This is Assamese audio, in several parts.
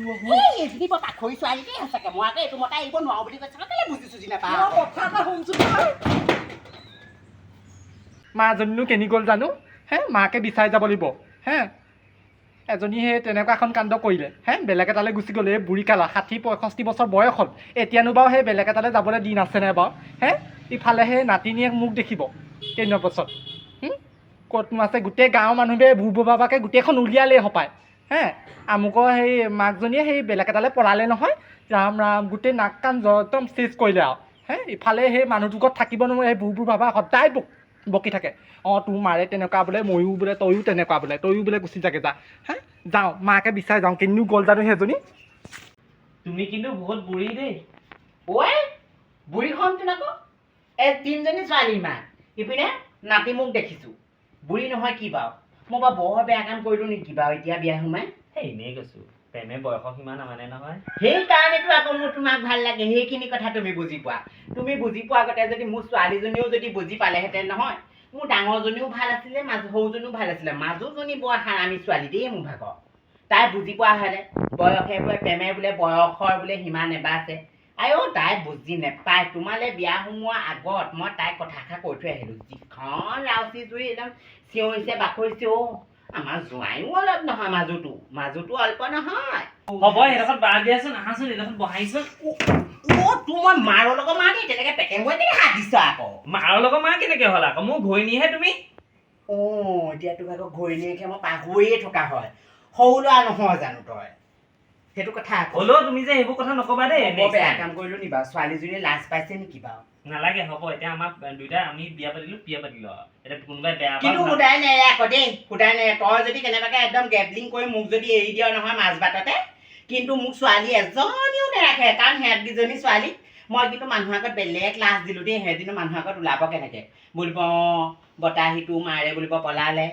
এইখিনি বৰ পাখৰি ছোৱালী দেই সঁচাকৈ মই আকৌ এইটো মতা এৰিব নোৱাৰো বুলি কৈছে কেলৈ বুজি চুজি নাপাওঁ কথা এটা শুনছোন মাজনীনো কেনি গ'ল জানো হে মাকে বিচাৰি যাব লাগিব হে এজনী সেই তেনেকুৱা এখন কাণ্ড কৰিলে হে বেলেগ এটালৈ গুচি গ'লে এই বুঢ়ী কালা 60-65 বছৰ বয়স হ'ল এতিয়ানো বাৰু সেই বেলেগ এটালৈ যাবলৈ দিন আছেনে বাৰু হে ইফালে সেই নাতিনীয়ে মোক দেখিব কেইদিনৰ পাছত ক'তনো আছে গোটেই গাঁৱৰ মানুহবোৰে বুবু বাবাকে গোটেইখন উলিয়ালেই সপায় হে আমুকৰ সেই মাকজনীয়ে সেই বেলেগ এটালৈ পলালে নহয় ৰাম ৰাম গোটেই নাক কাণ একদম চেচ কৰিলে আৰু হে ইফালে সেই মানুহটোৰ ঘৰত থাকিব নোৱাৰে সেই বুবু বাবা সদায় বকি থাকে অঁ তোৰ মাৰে তেনেকুৱা বোলে ময়ো বোলে তয়ো তেনেকুৱা বোলে তয়ো বোলে গুচি যাগে যা হে যাওঁ মাকে বিচাৰি যাওঁ কিনো গ'ল জানো সেইজনী তুমি কিন্তু বহুত বুঢ়ী দেই ঐ বুঢ়ীখন তোন আকৌ এই তিনিজনী ছোৱালী মা ইপিনে নাতি মোক দেখিছোঁ বুঢ়ী নহয় কি বাৰু মই বাৰু বৰ বেয়া কাম কৰিলোঁ নেকি বাৰু এতিয়া বিয়া সোমাই সেই এনেই কৈছো প্ৰেমে বয়সৰ সীমা নামানে নহয় সেইকাৰণেতো আকৌ মোৰ তোমাক ভাল লাগে সেইখিনি কথা তুমি বুজি পোৱা তুমি বুজি পোৱা আগতে যদি মোৰ ছোৱালীজনীও যদি বুজি পালেহেঁতেন নহয় মোৰ ডাঙৰজনীও ভাল আছিলে সৰুজনীও ভাল আছিলে মাজুজনী বৰ হাৰামী ছোৱালী দেই মোৰ ভাগৰ তাই বুজি পোৱা হ'লে বয়সে বোলে প্ৰেমে বোলে বয়সৰ বোলে সীমা নেবাছে আইও তাই বুজি নেপায় তোমালৈ বিয়া সোমোৱাৰ আগত মই তাইক কথা এষাৰ কৈ থৈ আহিলোঁ যিখন ৰাউচি জুই একদম চিঞৰিছে বাখৰিছে অ' আমাৰ জোৱাইও অলপ নহয় মাজুটো অল্প নহয় হ'ব সেইডোখৰত বাদ দিয়াচোন আহাচোন এইডোখৰত বহাইচোন তোৰ মই মাৰৰ লগত মাৰ দেই তেনেকৈ পেকেং হৈ তেনেকৈ হাত দিছ আকৌ মাৰৰ লগত মাৰ কেনেকে হ'ল আকৌ মোৰ ঘৈণীহে তুমি অঁ এতিয়া তোক আকৌ ঘৈণীয়েকে মই পাহৰিয়ে থকা হয় সৰু ল'ৰা নহয় জানো তই সেইটো কথা হ'লেও তুমি যে সেইবোৰ কথা নকবা দেই বেয়া কাম কৰিলো নি বাৰু ছোৱালীজনীয়ে লাজ পাইছে নেকি বাৰু নালাগে হ'ব এতিয়া আমাৰ দুইটা আমি বিয়া পাতিলো এতিয়া কোনোবাই বেয়া কিন্তু সুদাই নেৰে আকৌ দেই সুদাই নেৰে তই যদি কেনেবাকৈ একদম গেবলিং কৰি মোক যদি এৰি দিয় নহয় মাছ বাটতে কিন্তু মোক ছোৱালী এজনীও নেৰাখে কাৰণ সিহঁতকেইজনী ছোৱালী মই কিন্তু মানুহৰ আগত বেলেগ লাজ দিলোঁ দেই সিহঁতিনো মানুহৰ আগত ওলাব কেনেকৈ বুলিব অঁ বতাহীটো মাৰে বুলিব পলালে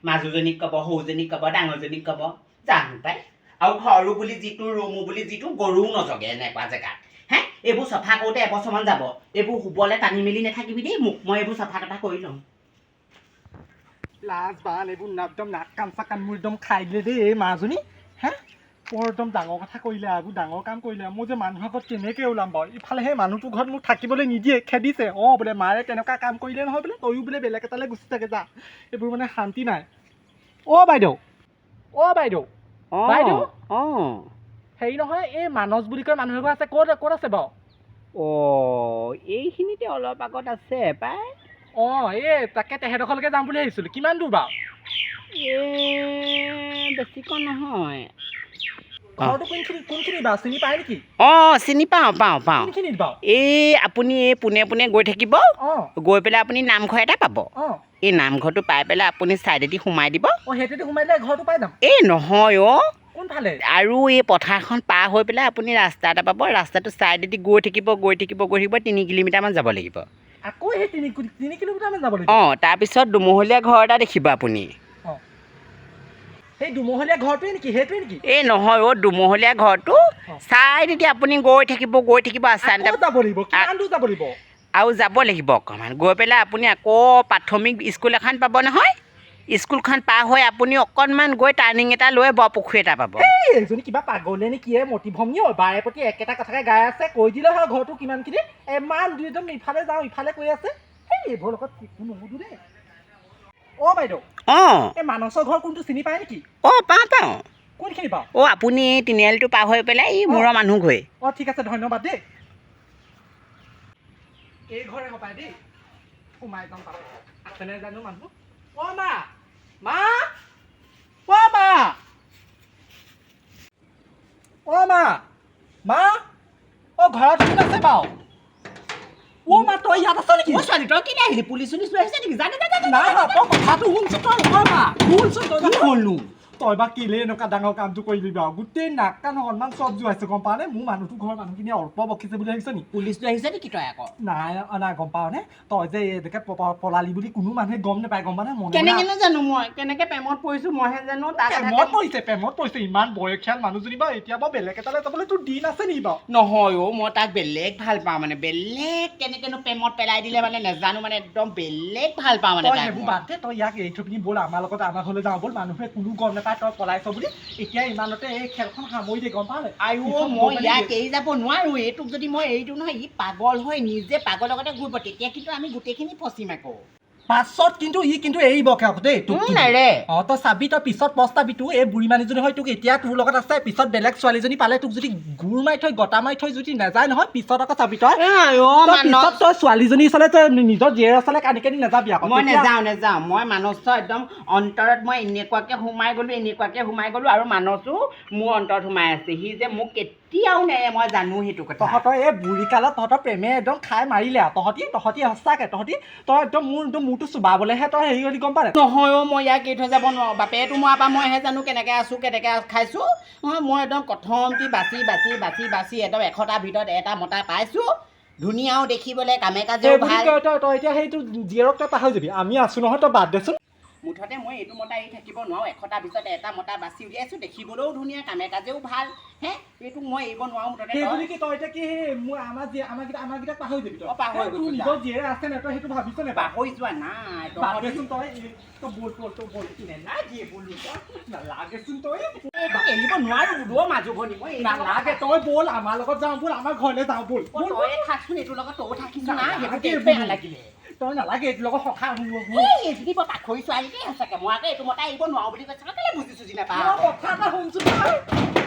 মাজুজনীক ক'ব সৰুজনীক ক'ব ডাঙৰজনীক ক'ব জানো পাই আৰু ঘৰো বুলি যিটো ৰুমো বুলি যিটো গৰুও নজগে এনেকুৱা জেগাত হে এইবোৰ চফা কৰোঁতে এবছৰমান যাব এইবোৰ শুবলৈ টানি মেলি নাথাকিবি দেই মোক মই এইবোৰ চফা তফা কৰি ল'ম লাজ বাল এইবোৰ একদম নাক কান চাকান মোৰ একদম খাই দিলে দেই এই মাজনী হে বৰ একদম ডাঙৰ কথা কৰিলে এইবোৰ ডাঙৰ কাম কৰিলে মোৰ যে মানুহৰ ঘৰত কেনেকৈ ওলাম বাৰু ইফালে সেই মানুহটোৰ ঘৰত মোক থাকিবলৈ নিদিয়ে খেদিছে অঁ বোলে মাৰে তেনেকুৱা কাম কৰিলে নহয় বোলে তয়ো বোলে বেলেগ এটালৈ গুচি থাকে যা এইবোৰ মানে শান্তি নাই অঁ বাইদেউ বাইদেউ অঁ হেৰি নহয় এই মানস বুলি কয় মানুহ এঘৰ আছে ক'ত আছে বাৰু অঁ এইখিনিতে অলপ আগত আছে পাই অঁ এই তাকে তেহেঁতৰলৈকে যাম বুলি ভাবিছিলোঁ কিমান দূৰ বাৰু বেছিকণ নহয় ঘৰটো কোনখিনি বাৰু চিনি পায় নেকি অঁ চিনি পাওঁ কোনখিনিত বাৰু এই আপুনি এই পোনে গৈ থাকিব অঁ গৈ পেলাই আপুনি নামঘৰ এটা পাব অঁ এই নামঘৰটো পাই পেলাই আপুনি ছাইডেদি সোমাই দিব অঁ সেইটোতে সোমাই দিলে ঘৰটো পাই যাম এই নহয় অঁ কোনফালে আৰু এই পথাৰখন পাৰ হৈ পেলাই আপুনি ৰাস্তা এটা পাব ৰাস্তাটো ছাইডেদি গৈ থাকিব 3 কিলোমিটাৰমান যাব লাগিব আকৌ সেই 3 কিলোমিটাৰমান যাব লাগিব অঁ তাৰপিছত দুমহলীয়া ঘৰ এটা দেখিব আপুনি অঁ সেই দুমহলীয়া ঘৰটোৱে নেকি সেইটোৱে নেকি এই নহয় অ' দুমহলীয়া ঘৰটো ছাইডেদি আপুনি গৈ থাকিব আচান আকৌ যাব লাগিব কিমান দূৰ যাব লাগিব আৰু যাব লাগিব অকণমান গৈ পেলাই আপুনি আকৌ প্ৰাথমিক স্কুল এখন পাব নহয় স্কুলখন পাৰ হৈ আপুনি অকণমান গৈ টাৰ্ণিং এটা লৈ বৰপুখুৰী এটা পাব এইজনী কিবা পাগলে নেকি মতিভ্ৰমী বাৰে প্ৰতি একেটা কথাকে গাই আছে কৈ দিলে হয় ঘৰটো কিমানখিনি ইমান দুইজন ইফালে যাওঁ ইফালে কৈ আছে সেই এইবোৰ লগত নুসুধো দেই অঁ বাইদেউ অঁ এই মানসৰ ঘৰ কোনটো চিনি পায় নেকি অঁ পাওঁ কোনখিনি পাওঁ অঁ আপুনি এই তিনিআলিটো পাৰ হৈ পেলাই এই মূৰৰ মানুহ গৈ অঁ ঠিক আছে ধন্যবাদ দেই এই ঘৰে হপায় দেই সোমাই যাম পাব আছেনে জানো মানুহ অঁ মা অঁ ঘৰত কোন আছে বাৰু অঁ মা তই ইয়াত আছ নেকি ছোৱালী তই কি আহিলি পুলিচ চুলিচ লৈ আহিছে নেকি জানে নাই তই কথাটো শুনছো তই নহয় মা শুনচোন তই হ'লো তই বা কেলে এনেকুৱা ডাঙৰ কামটো কৰিলি বাৰু গোটেই নাক কাণ সন্মান চব জোৱাইছে গম পাৱ নে মোৰ মানুহটো ঘৰৰ মানুহখিনিয়ে অল্প বকিছে বুলি ভাবিছ নি পুলিচ লৈ আহিছে নেকি তই আকৌ নাই গম পাৱ নে তই যে এনেকে পলালি বুলি কোনো মানুহে গম নাপায় গম পাৱ নে কেনেকেনো জানো মই কেনেকে প্ৰেমত পৰিছো মইহে জানো প্ৰেমত পৰিছে ইমান বয়সীয়াল মানুহজনী বাৰু এতিয়া বাৰু বেলেগ এটালৈ যাবলৈ তোৰ দিন আছে নি বাৰু নহয় অ' মই তাক বেলেগ ভাল পাওঁ মানে বেলেগ কেনেকেনো প্ৰেমত পেলাই দিলে মানে নেজানো মানে একদম বেলেগ ভাল পাওঁ মানে সেইবোৰ বাদ দে তই ইয়াক এৰি থৈ পিনি ব'ল আমাৰ লগত আমাৰ ঘৰলৈ যাওঁ ব'ল মানুহে কোনো গম নাপায় পাই তই পলাইছ বুলি এতিয়া ইমানতে এই খেলখন সামৰি দিয়ে গম পালে আইও মই ইয়াক এৰি যাব নোৱাৰো এইটোক যদি মই এৰি দিওঁ নহয় ই পাগল হৈ নিজে পাগল লগতে ঘূৰিব তেতিয়া কিন্তু আমি গোটেইখিনি ফচিম আকৌ পাছত কিন্তু ই কিন্তু এৰিব খেল দেই তোক নেৰে অঁ তই চাবি তই পিছত পস্তাবি তোৰ এই বুঢ়ী মানুহজনী হয় তোক এতিয়া তোৰ লগত আছে পিছত বেলেগ ছোৱালীজনী পালে তোক যদি গুৰ মাৰি থৈ গটা মাৰি থৈ যদি নাযায় নহয় পিছত আকৌ চাবি তই পিছত তই ছোৱালীজনী ওচৰলে তই নিজৰ জীয়েৰ ওচৰলে কান্দি কান্দি নাযাবি আকৌ মই নেযাওঁ মই মানস একদম অন্তৰত মই এনেকুৱাকে সোমাই গ'লো আৰু মানসো মোৰ অন্তৰত সোমাই আছে সি যে মোক কেতিয়াও নেৰে মই জানো সেইটো কথা তহঁতৰ এই বুঢ়ী কালত তহঁতৰ প্ৰেমে একদম খাই মাৰিলে আৰু তহঁতি সঁচাকে তই একদম মোৰটো চুবাবলেহে তই হেৰি কৰি গম পালে নহয় মই ইয়াক এৰি থৈ যাব নোৱাৰোঁ বাপেটো মৰাৰ পৰা মইহে জানো কেনেকৈ আছোঁ কেনেকৈ খাইছোঁ মই একদম কথমটি বাচি একদম 100টাৰ ভিতৰত এটা মতা পাইছোঁ ধুনীয়াও দেখিবলৈ কামে কাজেও ভাল তই এতিয়া সেইটো জীয়েৰক তই পাহৰি যাবি আমি আছো নহয় তই বাদ দেচোন মুঠতে মই এইটো মতা এৰি থাকিব নোৱাৰোঁ 100টাৰ ভিতৰত এটা মতা বাচি উলিয়াইছোঁ দেখিবলৈও ধুনীয়া কামে কাজেও ভাল হে এইটোক মই এৰিব নোৱাৰোঁ মুঠতে সেইবুলি কি তই এতিয়া কি মোৰ আমাৰকেইটাক পাহৰি যাবি অ পাহৰি তোৰ নিজৰ জীয়েৰে আছে নে তই সেইটো ভাবিছ নে পাহৰি যোৱা নাই বাদ দেচোন তই বল নেলাগে বোলো নালাগেচোন তই এৰিব নোৱাৰোঁ বোলো মাজু ভনী মই নালাগে তই বল আমাৰ লগত যাওঁ বল আমাৰ ঘৰলৈ যাওঁ বল তই থাকচোন এইটোৰ লগত তয়ো থাকিছো না নালাগে সেইটো বেয়া লাগিলে তই নালাগে এইটোৰ লগত সখা এইজনী বৰ পাখৰি ছোৱালীকে সঁচাকে মই আকৌ এইটো মতা এৰিব নোৱাৰো বুলি কৈছে কেলে বুজি চুজি নাপাওঁ কথা এটা শুনচোন